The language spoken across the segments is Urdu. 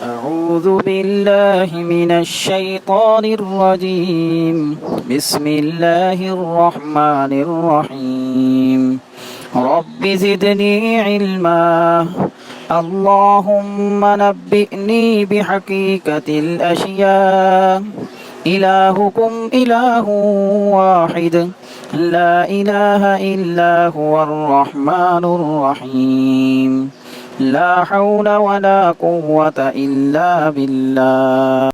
أعوذ بالله من الشيطان الرجيم بسم الله الرحمن الرحيم رب زدني علما اللهم نبئني بحقيقة الأشياء إلهكم إله واحد لا إله إلا هو الرحمن الرحيم لا حول ولا قوة إلا بالله۔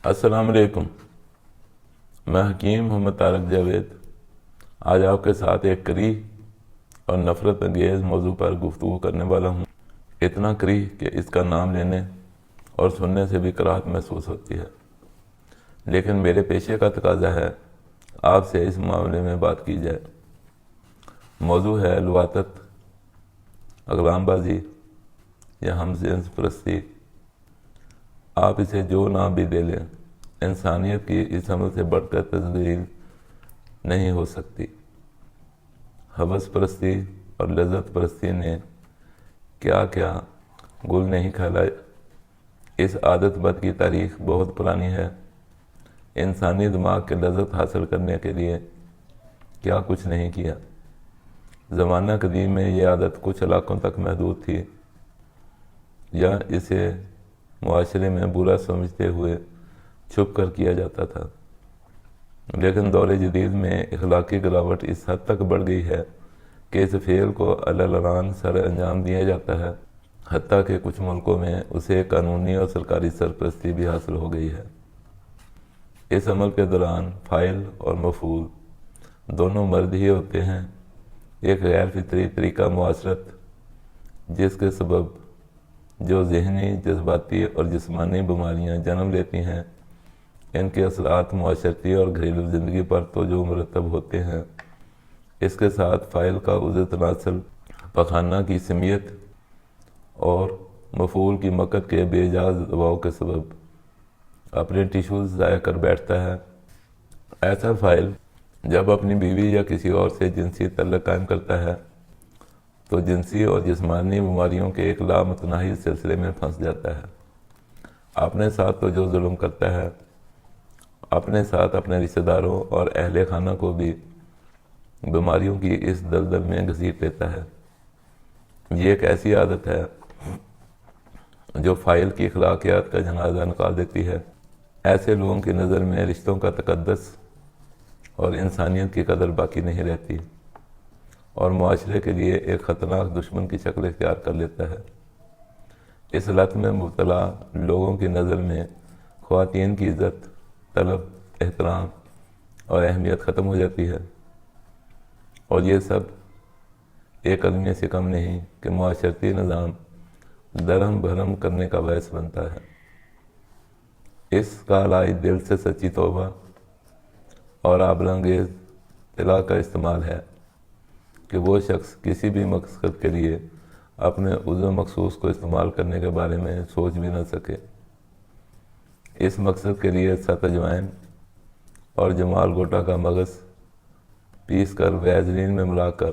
السلام علیکم، میں حکیم محمد طارق جاوید آج آپ کے ساتھ ایک کریہ اور نفرت انگیز موضوع پر گفتگو کرنے والا ہوں۔ اتنا کریہ کہ اس کا نام لینے اور سننے سے بھی کراہت محسوس ہوتی ہے، لیکن میرے پیشے کا تقاضا ہے آپ سے اس معاملے میں بات کی جائے۔ موضوع ہے لواطت، اقلام بازی یا ہم جنس پرستی۔ آپ اسے جو نام بھی دے لیں، انسانیت کی اس عمل سے بڑھ کر تذلیل نہیں ہو سکتی۔ ہوس پرستی اور لذت پرستی نے کیا کیا گل نہیں کھالا۔ اس عادت بد کی تاریخ بہت پرانی ہے۔ انسانی دماغ کے لذت حاصل کرنے کے لیے کیا کچھ نہیں کیا۔ زمانہ قدیم میں یہ عادت کچھ علاقوں تک محدود تھی، یا اسے معاشرے میں برا سمجھتے ہوئے چھپ کر کیا جاتا تھا، لیکن دور جدید میں اخلاقی گراوٹ اس حد تک بڑھ گئی ہے کہ اس فعل کو علناً سر انجام دیا جاتا ہے، حتیٰ کہ کچھ ملکوں میں اسے قانونی اور سرکاری سرپرستی بھی حاصل ہو گئی ہے۔ اس عمل کے دوران فاعل اور مفعول دونوں مرد ہی ہوتے ہیں۔ ایک غیر فطری طریقہ معاشرت جس کے سبب جو ذہنی، جذباتی اور جسمانی بیماریاں جنم لیتی ہیں، ان کے اثرات معاشرتی اور گھریلو زندگی پر تو جو مرتب ہوتے ہیں، اس کے ساتھ فاعل کا عضو تناسل پخانہ کی سمیت اور مفعول کی مقت کے بے جاز دباؤ کے سبب اپنے ٹیشوز ضائع کر بیٹھتا ہے۔ ایسا فاعل جب اپنی بیوی یا کسی اور سے جنسی تعلق قائم کرتا ہے تو جنسی اور جسمانی بیماریوں کے ایک لامتناہی سلسلے میں پھنس جاتا ہے۔ اپنے ساتھ تو جو ظلم کرتا ہے، اپنے ساتھ اپنے رشتہ داروں اور اہل خانہ کو بھی بیماریوں کی اس دلدل میں گھسیٹ لیتا ہے۔ یہ ایک ایسی عادت ہے جو فاعل کی اخلاقیات کا جنازہ نکال دیتی ہے۔ ایسے لوگوں کی نظر میں رشتوں کا تقدس اور انسانیت کی قدر باقی نہیں رہتی، اور معاشرے کے لیے ایک خطرناک دشمن کی شکل اختیار کر لیتا ہے۔ اس لت میں مبتلا لوگوں کی نظر میں خواتین کی عزت، طلب، احترام اور اہمیت ختم ہو جاتی ہے، اور یہ سب ایک آدمی سے کم نہیں کہ معاشرتی نظام درہم بھرم کرنے کا باعث بنتا ہے۔ اس کا علاج دل سے سچی توبہ اور آبرانگیز طلاق کا استعمال ہے کہ وہ شخص کسی بھی مقصد کے لیے اپنے عضو مخصوص کو استعمال کرنے کے بارے میں سوچ بھی نہ سکے۔ اس مقصد کے لیے 7 اجوائن اور جمال گوٹا کا مغز پیس کر ویزلین میں ملا کر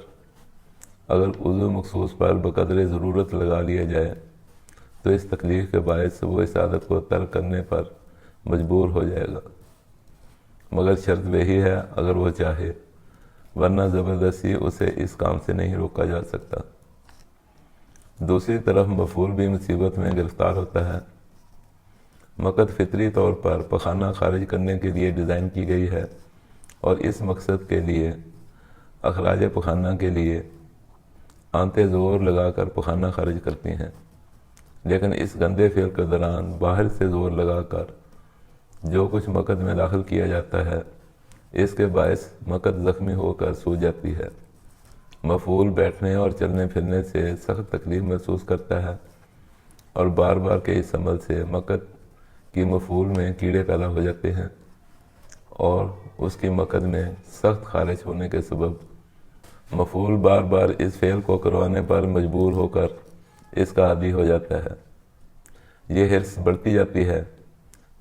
اگر عضو مخصوص پر بقدر ضرورت لگا لیا جائے تو اس تکلیف کے باعث وہ اس عادت کو ترک کرنے پر مجبور ہو جائے گا، مگر شرط وہی ہے اگر وہ چاہے، ورنہ زبردستی اسے اس کام سے نہیں روکا جا سکتا۔ دوسری طرف مفعول بھی مصیبت میں گرفتار ہوتا ہے۔ مقت فطری طور پر پخانہ خارج کرنے کے لیے ڈیزائن کی گئی ہے، اور اس مقصد کے لیے اخراج پخانہ کے لیے آنتیں زور لگا کر پخانہ خارج کرتی ہیں، لیکن اس گندے فعل کے دوران باہر سے زور لگا کر جو کچھ مقد میں داخل کیا جاتا ہے، اس کے باعث مقد زخمی ہو کر سوج جاتی ہے۔ مفعول بیٹھنے اور چلنے پھرنے سے سخت تکلیف محسوس کرتا ہے، اور بار بار کے اس عمل سے مقد کی مفعول میں کیڑے پیدا ہو جاتے ہیں، اور اس کی مقد میں سخت خارج ہونے کے سبب مفعول بار بار اس فعل کو کروانے پر مجبور ہو کر اس کا عادی ہو جاتا ہے۔ یہ حرص بڑھتی جاتی ہے،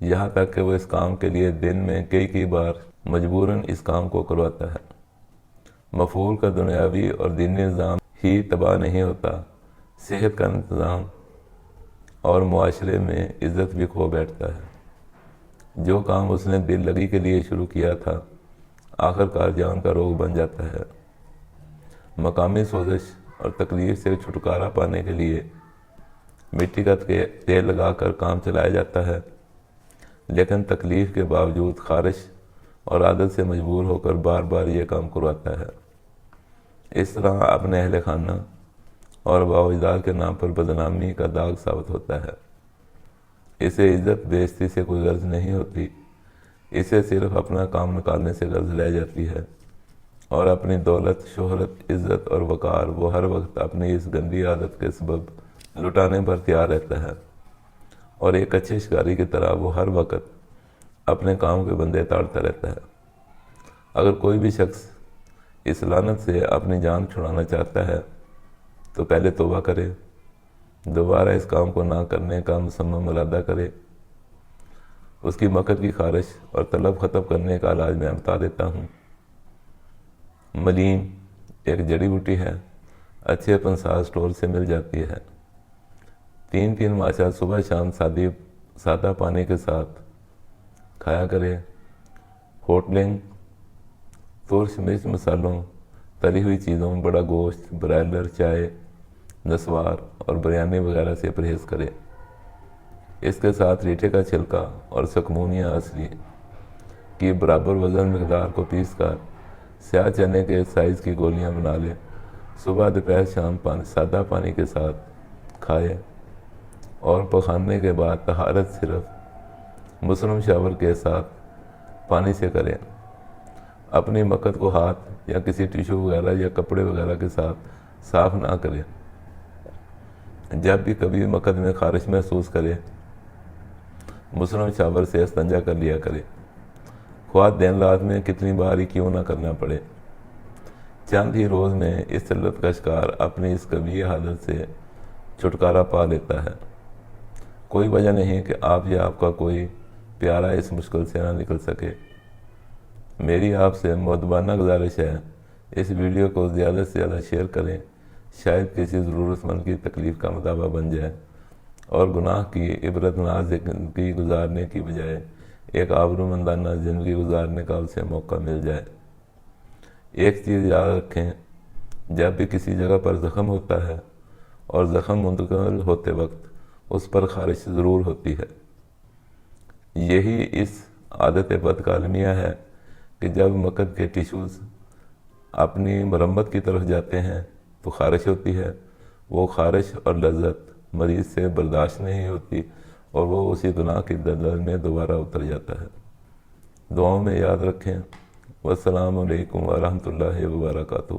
یہاں تک کہ وہ اس کام کے لیے دن میں کئی بار مجبوراً اس کام کو کرواتا ہے۔ مفعول کا دنیاوی اور دینی نظام ہی تباہ نہیں ہوتا، صحت کا انتظام اور معاشرے میں عزت بھی کھو بیٹھتا ہے۔ جو کام اس نے دل لگی کے لیے شروع کیا تھا آخر کار جان کا روگ بن جاتا ہے۔ مقامی سوزش اور تکلیف سے چھٹکارا پانے کے لیے مٹی کا تیل لگا کر کام چلایا جاتا ہے، لیکن تکلیف کے باوجود خارش اور عادت سے مجبور ہو کر بار بار یہ کام کرواتا ہے۔ اس طرح اپنے اہل خانہ اور باوجداد کے نام پر بدنامی کا داغ ثابت ہوتا ہے۔ اسے عزت بیزتی سے کوئی غرض نہیں ہوتی، اسے صرف اپنا کام نکالنے سے غرض رہ جاتی ہے، اور اپنی دولت، شہرت، عزت اور وقار وہ ہر وقت اپنی اس گندی عادت کے سبب لٹانے پر تیار رہتا ہے، اور ایک اچھے شکاری کی طرح وہ ہر وقت اپنے کام کے بندے تاڑتا رہتا ہے۔ اگر کوئی بھی شخص اس لعنت سے اپنی جان چھڑانا چاہتا ہے تو پہلے توبہ کرے، دوبارہ اس کام کو نہ کرنے کا مصمم ارادہ کرے۔ اس کی مکر کی خارش اور طلب ختم کرنے کا علاج میں بتا دیتا ہوں۔ ملیم ایک جڑی بوٹی ہے، اچھے پنساس اسٹور سے مل جاتی ہے۔ 3 ماشا صبح شام سادہ پانی کے ساتھ کھایا کرے۔ ہوٹلنگ، ترش مرچ مسالوں، تلی ہوئی چیزوں، بڑا گوشت، برائلر، چائے، نسوار اور بریانی وغیرہ سے پرہیز کرے۔ اس کے ساتھ ریٹھے کا چھلکا اور سکمونیا اصلی کی برابر وزن مقدار کو پیس کر سیاہ چنے کے سائز کی گولیاں بنا لے۔ صبح دوپہر شام سادہ پانی کے ساتھ کھائے، اور پخانے کے بعد طہارت صرف مسنون شاور کے ساتھ پانی سے کریں۔ اپنی مکت کو ہاتھ یا کسی ٹیشو وغیرہ یا کپڑے وغیرہ کے ساتھ صاف نہ کریں۔ جب بھی کبھی مکت میں خارش محسوس کرے مسنون شاور سے استنجا کر لیا کرے، خواہ دن رات میں کتنی بار ہی کیوں نہ کرنا پڑے۔ چند ہی روز میں اس علت کا شکار اپنی اس قبیح حالت سے چھٹکارا پا لیتا ہے۔ کوئی وجہ نہیں کہ آپ یا آپ کا کوئی پیارا اس مشکل سے نہ نکل سکے۔ میری آپ سے مؤدبانہ گزارش ہے، اس ویڈیو کو زیادہ سے زیادہ شیئر کریں، شاید کسی ضرورت مند کی تکلیف کا مداوع بن جائے، اور گناہ کی عبرت ناک زندگی گزارنے کی بجائے ایک آبرومندانہ زندگی گزارنے کا اسے موقع مل جائے۔ ایک چیز یاد رکھیں، جب بھی کسی جگہ پر زخم ہوتا ہے اور زخم منتقل ہوتے وقت اس پر خارش ضرور ہوتی ہے۔ یہی اس عادت بد کا المیہ ہے کہ جب مکد کے ٹیشوز اپنی مرمت کی طرف جاتے ہیں تو خارش ہوتی ہے۔ وہ خارش اور لذت مریض سے برداشت نہیں ہوتی، اور وہ اسی گناہ کی دلدل میں دوبارہ اتر جاتا ہے۔ دعاؤں میں یاد رکھیں۔ والسلام علیکم ورحمۃ اللہ وبرکاتہ۔